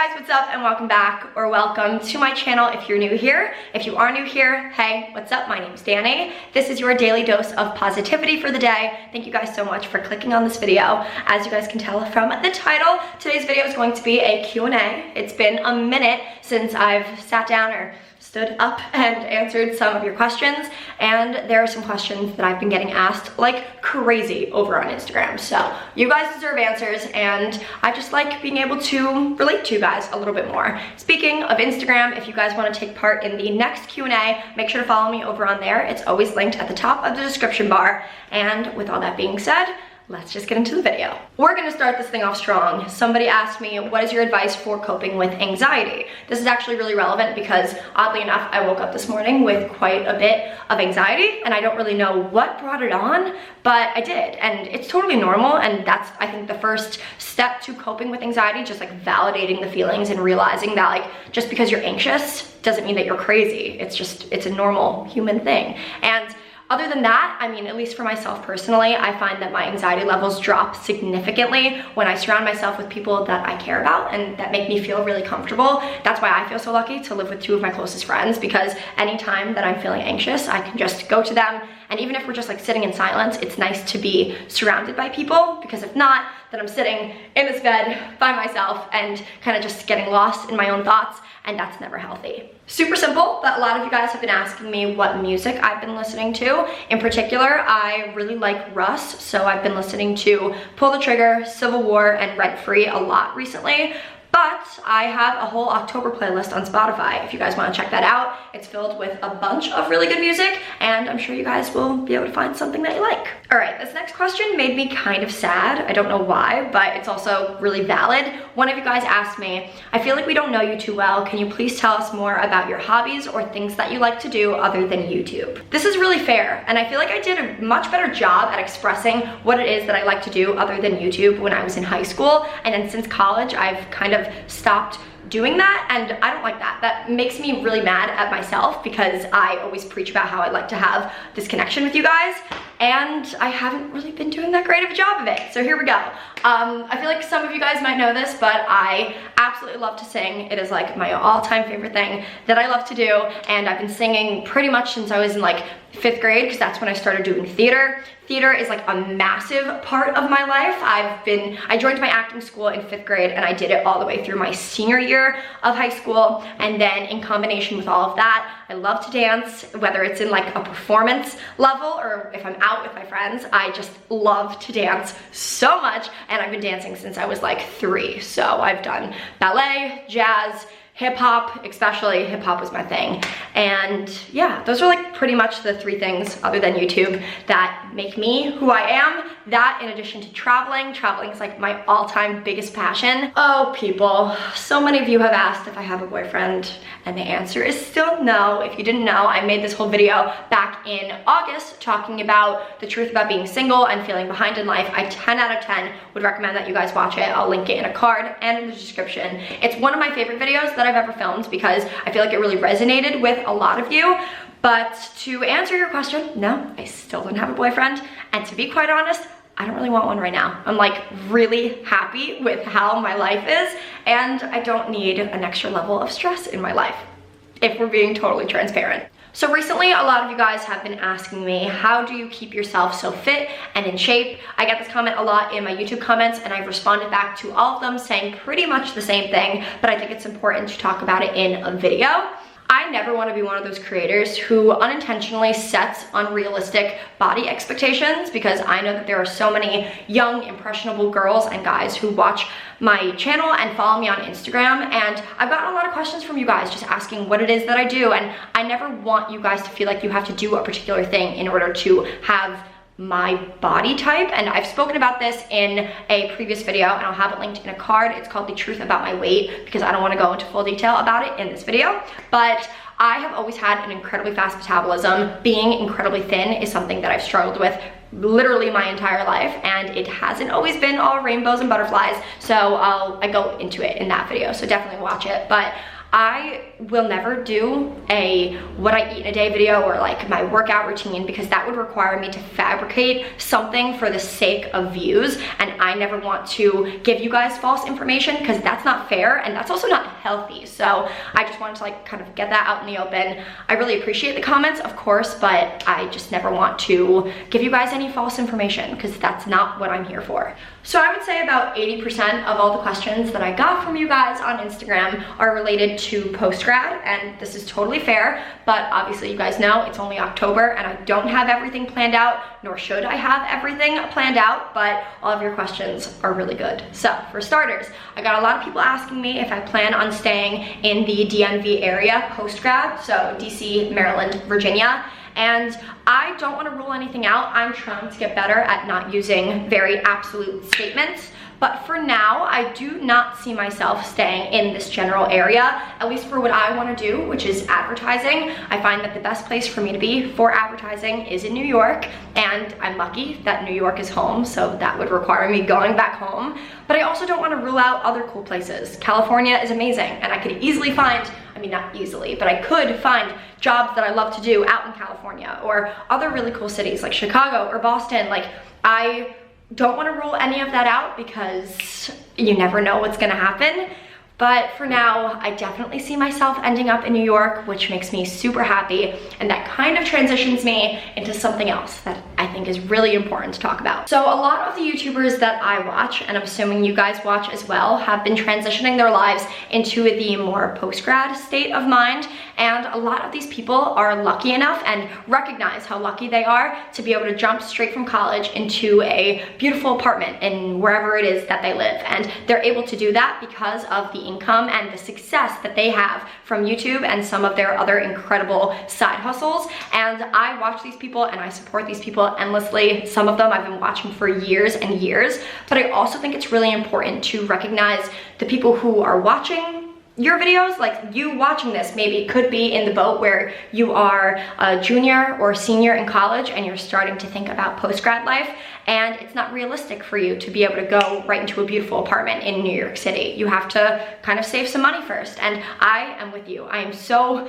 Hey guys, what's up and welcome back, or welcome to my channel if you're new here. If you are new here, hey, what's up? My name's Dani. This is your daily dose of positivity for the day. Thank you guys so much for clicking on this video. As you guys can tell from the title, today's video is going to be a Q&A. It's been a minute since I've sat down or stood up and answered some of your questions, and there are some questions that I've been getting asked like crazy over on Instagram. So you guys deserve answers, and I just like being able to relate to you guys a little bit more. Speaking of Instagram, if you guys want to take part in the next Q&A, make sure to follow me over on there. It's always linked at the top of the description bar. And with all that being said, let's just get into the video. We're gonna start this thing off strong. Somebody asked me, what is your advice for coping with anxiety? This is actually really relevant because oddly enough, I woke up this morning with quite a bit of anxiety, and I don't really know what brought it on, but I did. And it's totally normal, and that's, I think, the first step to coping with anxiety, just like validating the feelings and realizing that like, just because you're anxious doesn't mean that you're crazy. It's a normal human thing. And other than that, I mean, at least for myself personally, I find that my anxiety levels drop significantly when I surround myself with people that I care about and that make me feel really comfortable. That's why I feel so lucky to live with two of my closest friends, because anytime that I'm feeling anxious, I can just go to them. And even if we're just like sitting in silence, it's nice to be surrounded by people, because if not, then I'm sitting in this bed by myself and kind of just getting lost in my own thoughts, and that's never healthy. Super simple, but a lot of you guys have been asking me what music I've been listening to. In particular, I really like Russ, so I've been listening to Pull the Trigger, Civil War, and Rent Free a lot recently. But I have a whole October playlist on Spotify if you guys want to check that out. It's filled with a bunch of really good music, and I'm sure you guys will be able to find something that you like. All right, this next question made me kind of sad. I don't know why, but it's also really valid. One of you guys asked me, I feel like we don't know you too well. Can you please tell us more about your hobbies or things that you like to do other than YouTube? This is really fair, and I feel like I did a much better job at expressing what it is that I like to do other than YouTube when I was in high school. And then since college, I've kind of stopped doing that, and I don't like that. That makes me really mad at myself, because I always preach about how I'd like to have this connection with you guys, and I haven't really been doing that great of a job of it. So here we go. I feel like some of you guys might know this, but I absolutely love to sing. It is like my all-time favorite thing that I love to do, and I've been singing pretty much since I was in like 5th grade, because that's when I started doing theater. Theater is like a massive part of my life. I joined my acting school in 5th grade, and I did it all the way through my senior year of high school. And then in combination with all of that, I love to dance, whether it's in like a performance level or if I'm out with my friends. I just love to dance so much, and I've been dancing since I was like 3. So I've done ballet, jazz, hip-hop, especially hip-hop was my thing. And yeah, those are like pretty much the 3 things other than YouTube that make me who I am. That, in addition to traveling is like my all-time biggest passion. Oh people, so many of you have asked if I have a boyfriend, and the answer is still no. If you didn't know, I made this whole video back in August talking about the truth about being single and feeling behind in life. I 10 out of 10 would recommend that you guys watch it. I'll link it in a card and in the description. It's one of my favorite videos that I've ever filmed, because I feel like it really resonated with a lot of you. But to answer your question, no, I still don't have a boyfriend, and to be quite honest, I don't really want one right now. I'm like really happy with how my life is, and I don't need an extra level of stress in my life, if we're being totally transparent. So recently, a lot of you guys have been asking me, how do you keep yourself so fit and in shape? I get this comment a lot in my YouTube comments, and I've responded back to all of them saying pretty much the same thing, but I think it's important to talk about it in a video. I never want to be one of those creators who unintentionally sets unrealistic body expectations, because I know that there are so many young, impressionable girls and guys who watch my channel and follow me on Instagram, and I've gotten a lot of questions from you guys just asking what it is that I do, and I never want you guys to feel like you have to do a particular thing in order to have my body type. And I've spoken about this in a previous video, and I'll have it linked in a card. It's called The Truth About My Weight, because I don't want to go into full detail about it in this video. But I have always had an incredibly fast metabolism. Being incredibly thin is something that I've struggled with literally my entire life, and it hasn't always been all rainbows and butterflies. So I go into it in that video, so definitely watch it. But I will never do a what I eat in a day video or like my workout routine, because that would require me to fabricate something for the sake of views, and I never want to give you guys false information because that's not fair and that's also not healthy. So I just wanted to like kind of get that out in the open. I really appreciate the comments, of course, but I just never want to give you guys any false information because that's not what I'm here for. So I would say about 80% of all the questions that I got from you guys on Instagram are related to post-grad, and this is totally fair, but obviously you guys know it's only October and I don't have everything planned out, nor should I have everything planned out, but all of your questions are really good. So for starters, I got a lot of people asking me if I plan on staying in the DMV area post-grad, so DC, Maryland, Virginia. And I don't want to rule anything out. I'm trying to get better at not using very absolute statements. But for now, I do not see myself staying in this general area, at least for what I want to do, which is advertising. I find that the best place for me to be for advertising is in New York, and I'm lucky that New York is home, so that would require me going back home. But I also don't want to rule out other cool places. California is amazing, and I could easily find, I mean, not easily, but I could find jobs that I love to do out in California or other really cool cities like Chicago or Boston. Like, I don't want to rule any of that out because you never know what's going to happen. But for now, I definitely see myself ending up in New York, which makes me super happy. And that kind of transitions me into something else that I think is really important to talk about. So a lot of the YouTubers that I watch, and I'm assuming you guys watch as well, have been transitioning their lives into the more post-grad state of mind. And a lot of these people are lucky enough and recognize how lucky they are to be able to jump straight from college into a beautiful apartment in wherever it is that they live. And they're able to do that because of the income and the success that they have from YouTube and some of their other incredible side hustles. And I watch these people and I support these people endlessly. Some of them I've been watching for years and years, but I also think it's really important to recognize the people who are watching your videos. Like, you watching this maybe could be in the boat where you are a junior or senior in college and you're starting to think about post-grad life, and it's not realistic for you to be able to go right into a beautiful apartment in New York City. You have to kind of save some money first, and I am with you. I am so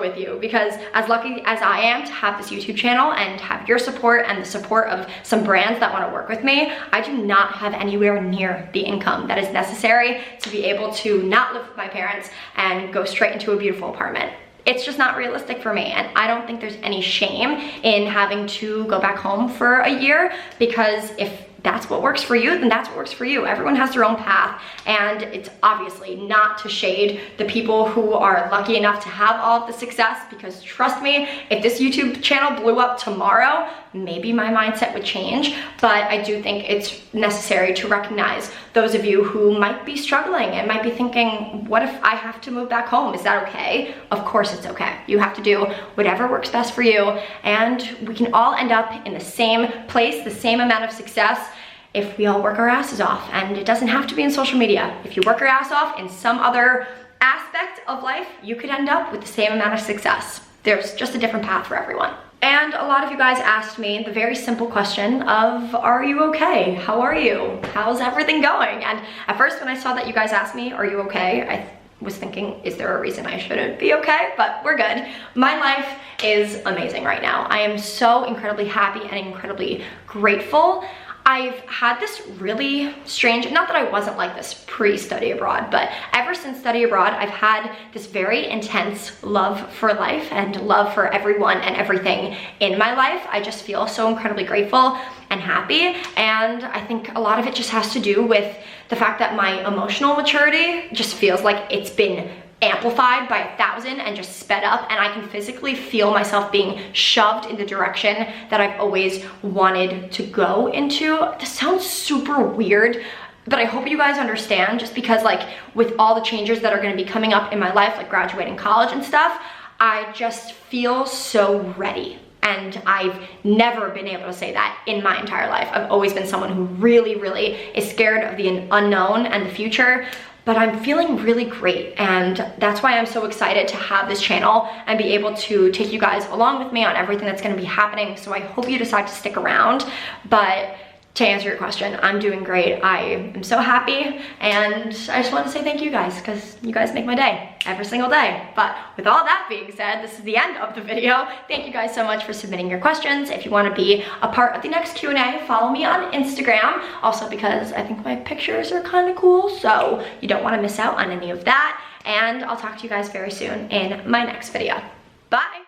with you, because as lucky as I am to have this YouTube channel and have your support and the support of some brands that want to work with me, I do not have anywhere near the income that is necessary to be able to not live with my parents and go straight into a beautiful apartment. It's just not realistic for me, and I don't think there's any shame in having to go back home for a year, because if that's what works for you, then that's what works for you. Everyone has their own path, and it's obviously not to shade the people who are lucky enough to have all of the success, because trust me, if this YouTube channel blew up tomorrow, maybe my mindset would change. But I do think it's necessary to recognize those of you who might be struggling and might be thinking, what if I have to move back home? Is that okay? Of course it's okay. You have to do whatever works best for you, and we can all end up in the same place, the same amount of success, if we all work our asses off. And it doesn't have to be in social media. If you work your ass off in some other aspect of life, you could end up with the same amount of success. There's just a different path for everyone. And a lot of you guys asked me the very simple question of, are you okay? How are you? How's everything going? And at first, when I saw that you guys asked me, are you okay? I was thinking, is there a reason I shouldn't be okay? But we're good. My life is amazing right now. I am so incredibly happy and incredibly grateful. I've had this really strange, not that I wasn't like this pre-study abroad, but ever since study abroad, I've had this very intense love for life and love for everyone and everything in my life. I just feel so incredibly grateful and happy, and I think a lot of it just has to do with the fact that my emotional maturity just feels like it's been amplified by 1,000 and just sped up, and I can physically feel myself being shoved in the direction that I've always wanted to go into. This sounds super weird, but I hope you guys understand, just because like with all the changes that are going to be coming up in my life, like graduating college and stuff, I just feel so ready. And I've never been able to say that in my entire life. I've always been someone who really is scared of the unknown and the future. But I'm feeling really great, and that's why I'm so excited to have this channel and be able to take you guys along with me on everything that's going to be happening. So I hope you decide to stick around. But to answer your question, I'm doing great. I am so happy, and I just want to say thank you guys, because you guys make my day every single day. But with all that being said, this is the end of the video. Thank you guys so much for submitting your questions. If you want to be a part of the next Q&A, follow me on Instagram. Also, because I think my pictures are kind of cool, so you don't want to miss out on any of that. And I'll talk to you guys very soon in my next video. Bye!